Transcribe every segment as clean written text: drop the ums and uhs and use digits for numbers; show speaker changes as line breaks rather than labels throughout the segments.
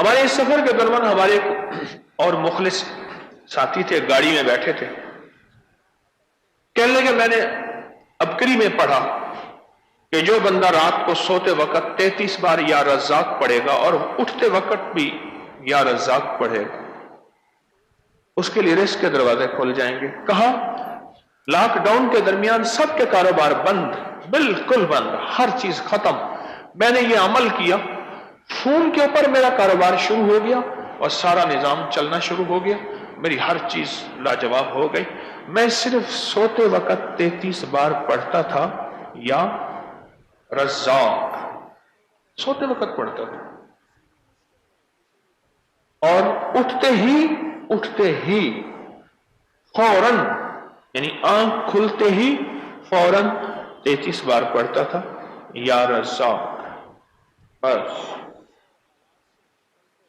ہمارے اس سفر کے دوران ہمارے اور مخلص ساتھی تھے، گاڑی میں بیٹھے تھے، کہنے لگے میں نے ابکری میں پڑھا کہ جو بندہ رات کو سوتے وقت 33 بار یا رزاق پڑھے گا اور اٹھتے وقت بھی یا رزاق پڑھے گا، اس کے لیے رزق کے دروازے کھول جائیں گے۔ کہا لاک ڈاؤن کے درمیان سب کے کاروبار بند، بالکل بند، ہر چیز ختم، میں نے یہ عمل کیا، فون کے اوپر میرا کاروبار شروع ہو گیا اور سارا نظام چلنا شروع ہو گیا، میری ہر چیز لاجواب ہو گئی، میں صرف سوتے وقت 33 بار پڑھتا تھا یا رزاق، سوتے وقت پڑھتا تھا، اور اٹھتے ہی فوراً، یعنی آنکھ کھلتے ہی فوراً 33 بار پڑھتا تھا یا رزاق، بس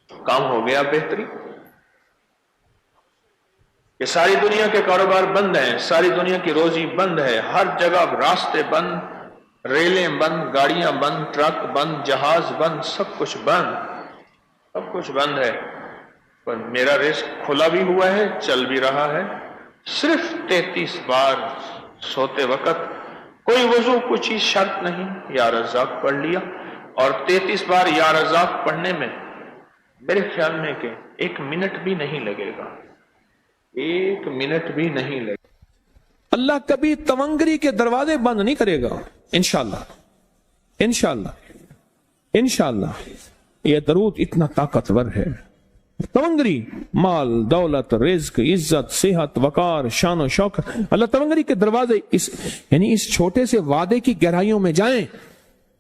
کام ہو گیا بہتری۔ کہ ساری دنیا کے کاروبار بند ہیں، ساری دنیا کی روزی بند ہے، ہر جگہ راستے بند، ریلیں بند، گاڑیاں بند، ٹرک بند، جہاز بند، سب کچھ بند ہے، پر میرا رزق کھلا بھی ہوا ہے، چل بھی رہا ہے، صرف 33 بار سوتے وقت، کوئی وضو کوئی چیز شرط نہیں، یا رزاق پڑھ لیا، اور 33 بار یا رزاق پڑھنے میں میرے خیال میں کہ 1 منٹ بھی نہیں لگے گا، 1 منٹ بھی نہیں لگے گا۔
اللہ کبھی تونگری کے دروازے بند نہیں کرے گا، انشاءاللہ انشاءاللہ انشاءاللہ۔ یہ درود اتنا طاقتور ہے، تونگری، مال، دولت، رزق، عزت، صحت، وقار، شان و شوکت، اللہ تونگری کے دروازے یعنی اس چھوٹے سے وعدے کی گہرائیوں میں جائیں۔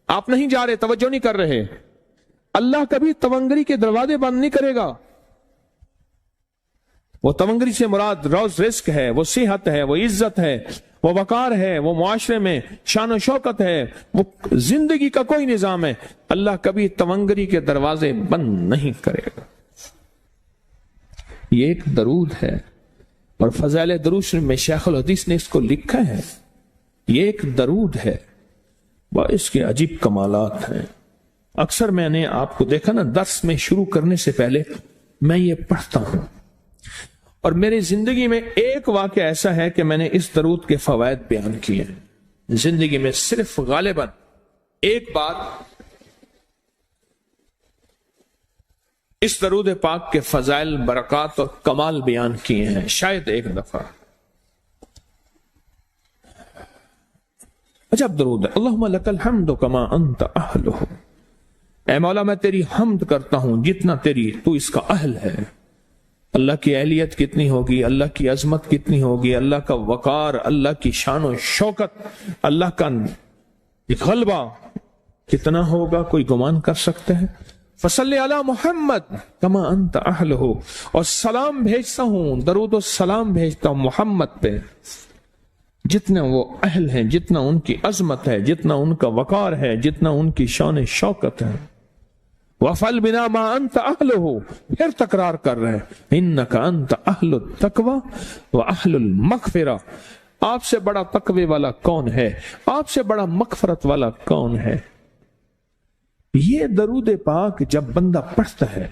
آپ نہیں جا رہے، توجہ نہیں کر رہے، اللہ کبھی تونگری کے دروازے بند نہیں کرے گا۔ وہ تونگری سے مراد روز رزق ہے، وہ صحت ہے، وہ عزت ہے، وہ وقار ہے، وہ معاشرے میں شان و شوکت ہے، وہ زندگی کا کوئی نظام ہے، اللہ کبھی تونگری کے دروازے بند نہیں کرے گا۔ یہ ایک درود ہے، اور فضائل درود شریف میں شیخ الحدیث نے اس کو لکھا ہے، یہ ایک درود ہے، اس کے عجیب کمالات ہیں۔ اکثر میں نے آپ کو دیکھا نا، درس میں شروع کرنے سے پہلے میں یہ پڑھتا ہوں، اور میری زندگی میں ایک واقعہ ایسا ہے کہ میں نے اس درود کے فوائد بیان کیے ہیں، زندگی میں صرف غالباً ایک بار اس درود پاک کے فضائل، برکات اور کمال بیان کیے ہیں، شاید ایک دفعہ۔ عجب درود ہے، اللہم لک الحمد کما انت اہلہ، اے مولا میں تیری حمد کرتا ہوں جتنا تو اس کا اہل ہے۔ اللہ کی اہلیت کتنی ہوگی، اللہ کی عظمت کتنی ہوگی، اللہ کا وقار، اللہ کی شان و شوکت، اللہ کا غلبہ کتنا ہوگا، کوئی گمان کر سکتے ہیں؟ فصلی علی محمد کما انت اہلہ، اور سلام بھیجتا ہوں، درود و سلام بھیجتا ہوں محمد پہ، جتنا وہ اہل ہیں، جتنا ان کی عظمت ہے، جتنا ان کا وقار ہے، جتنا ان کی شان شوکت ہے۔ وَفَعَلْ بِنَا مَا أَنْتَ أَهْلُهُ، پھر تکرار کر رہے ہیں، إِنَّكَ أَنْتَ أَهْلُ التَّقْوَى وَأَهْلُ الْمَغْفِرَةِ، آپ سے بڑا تقوی والا کون ہے، آپ سے بڑا مغفرت والا کون ہے؟ یہ درود پاک جب بندہ پڑھتا ہے،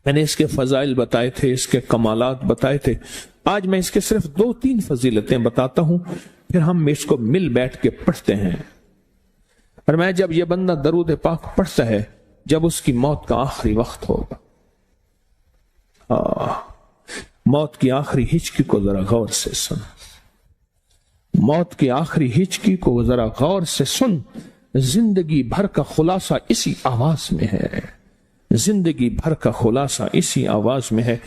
میں نے اس کے فضائل بتائے تھے، اس کے کمالات بتائے تھے، آج میں اس کے صرف 2-3 فضیلتیں بتاتا ہوں، پھر ہم اس کو مل بیٹھ کے پڑھتے ہیں۔ اور میں جب یہ بندہ درود پاک پڑھتا ہے، جب اس کی موت کا آخری وقت ہوگا، موت کی آخری ہچکی کو ذرا غور سے سن، موت کی آخری ہچکی کو ذرا غور سے سن، زندگی بھر کا خلاصہ اسی آواز میں ہے، زندگی بھر کا خلاصہ اسی آواز میں ہے۔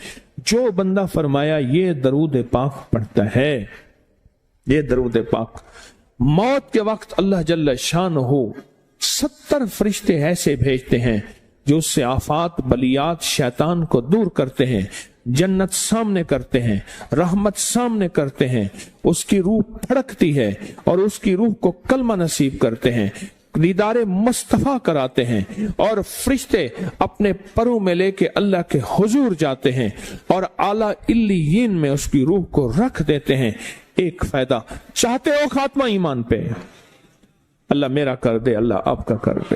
جو بندہ فرمایا یہ درود پاک پڑھتا ہے، یہ درود پاک، موت کے وقت اللہ جل شانہ 70 فرشتے ایسے بھیجتے ہیں جو اس سے آفات، بلیات، شیطان کو دور کرتے ہیں، جنت سامنے کرتے ہیں، رحمت سامنے کرتے ہیں، اس کی روح پھڑکتی ہے اور اس کی روح کو کلمہ نصیب کرتے ہیں، دیدار مصطفیٰ کراتے ہیں، اور فرشتے اپنے پروں میں لے کے اللہ کے حضور جاتے ہیں اور اعلیٰ علیین میں اس کی روح کو رکھ دیتے ہیں۔ ایک فائدہ چاہتے ہو خاتمہ ایمان پہ، اللہ میرا کر دے، اللہ آپ کا کر دے،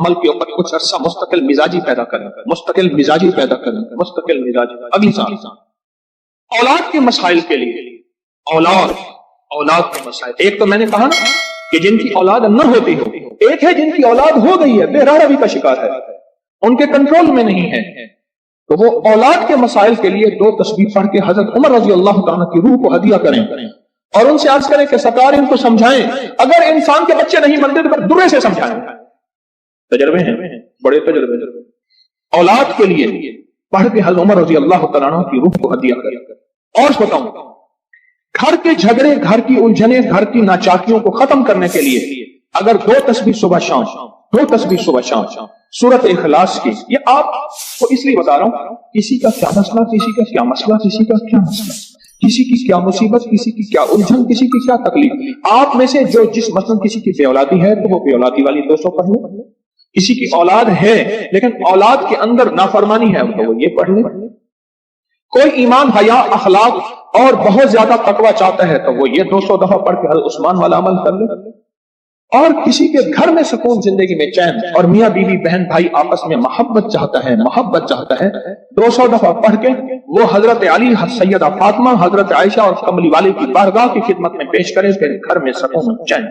عمل کے اوپر کچھ عرصہ مستقل مزاجی پیدا کریں، مستقل مزاجی پیدا کریں، مستقل مزاجی۔ اگلی سال اولاد کے مسائل کے لیے، اولاد کے مسائل، ایک تو میں نے کہا کہ جن کی اولاد نہ ہوتی ہو، ایک ہے جن کی اولاد ہو گئی ہے، بے روی کا شکار ہے، ان کے کنٹرول میں نہیں ہے، تو وہ اولاد کے مسائل کے لیے 2 تسبیح پڑھ کے حضرت عمر رضی اللہ تعالیٰ کی روح کو ہدیہ کریں اور ان سے عرض کریں کہ سرکار ان کو سمجھائیں، اگر انسان کے بچے نہیں بنتے تو پھر درے سے سمجھائیں۔ تجربے ہیں، بڑے تجربے۔ اولاد کے لیے پڑھ کے حضرت عمر رضی اللہ تعالیٰ کی روح کو ہدیہ کریں۔ اور بتاؤں، گھر کے جھگڑے، گھر کی الجھنیں، گھر کی ناچاکیوں کو ختم کرنے کے لیے اگر 2 تسبیح صبح شام، 2 تسبیح صبح شام سورۃ اخلاص کی، یہ آپ کو اس لیے بتا رہا ہوں، کسی کا کیا مسئلہ، کسی کا کیا مسئلہ، کسی کا کیا مسئلہ، کسی کی کیا مصیبت، کسی کی کیا الجھن، کسی کی کیا تکلیف، آپ میں سے جو جس مثلا کسی کی بے اولادی ہے تو وہ بے اولادی والی 200 پڑھ لیں، کسی کی اولاد ہے لیکن اولاد کے اندر نافرمانی ہے تو وہ یہ پڑھ لیں، کوئی ایمان، حیا، اخلاق اور بہت زیادہ تقوی چاہتا ہے تو وہ یہ 200 دفعہ پڑھ کے حضرت عثمان والا عمل کر لے، اور کسی کے گھر میں سکون، زندگی میں چین، اور میاں بیوی بہن بھائی آپس میں محبت چاہتا ہے 200 دفعہ پڑھ کے وہ حضرت علی، سیدہ فاطمہ، حضرت عائشہ اور کملی والے کی بارگاہ کی خدمت میں پیش کرے، پھر گھر میں سکون چین۔